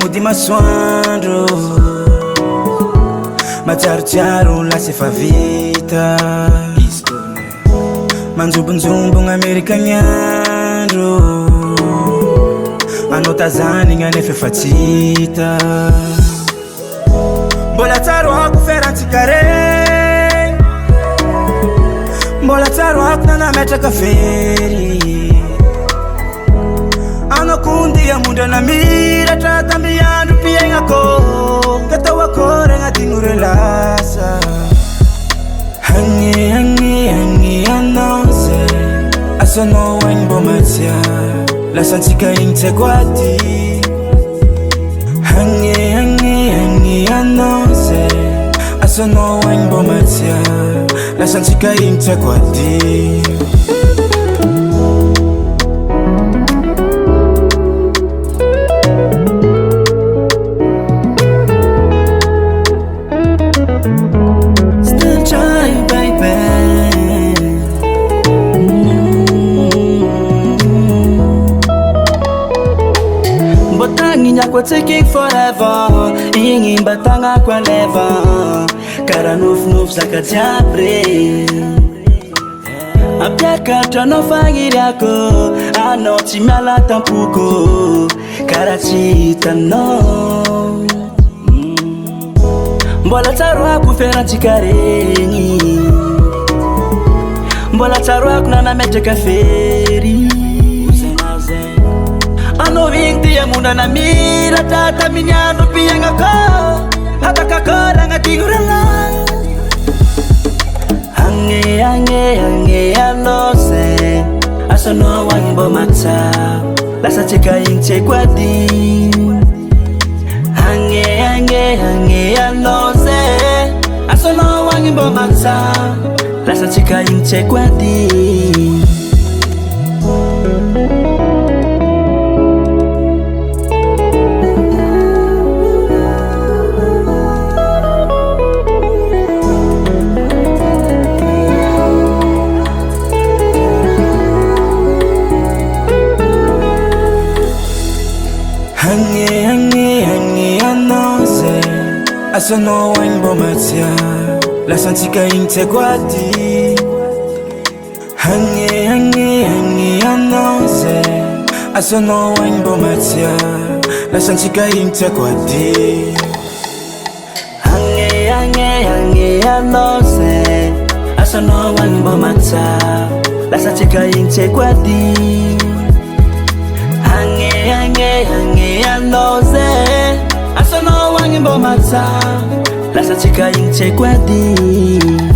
mody masoandro matsarotsiaro lasa efa vita manjombonjombogna amerikagny andro anao tazanigna nefa efa tsy hita mbola tsaroako ferantsika regny mbola tsaroako nanametraka fery anao kondia mondrana miratra tamby andro mpiaignako katao akory agnatiny relasa hagny anao zay asanao agny mbo matsia lasantsika igny tsy haiko aty hagny anao zay asanao agny mbo matsia lasantsika igny tsy haiko aty taking forever ingin batanga kwa leva kara nuf zakajabre apyaka trano fagiriako ano tsy miala tampuko kara tsy hitanao mbola tsaroako ferantsika regny mbola tsaroako nanametraka fery ano igny tia mondrana miratra tamin'ny andro mpiaignako hatakakory agnatiny relasa hagny anao zay asanao agny mbo matsa lasantsika igny tsy haiko aty hagny anao zay asanao agny mbo matsa lasantsika igny tsy haiko aty hagny anao zay asanao agny mbo matsia lasantsika igny tsy haiko aty hagny anao zay asanao agny mbo matsia lasantsika igny tsy haiko aty hagny anao zay asanao agny mbo matsa lasantsika igny tsy haiko aty hagny anao zay asanao agny mbo matsa lasantsika igny tsy haiko aty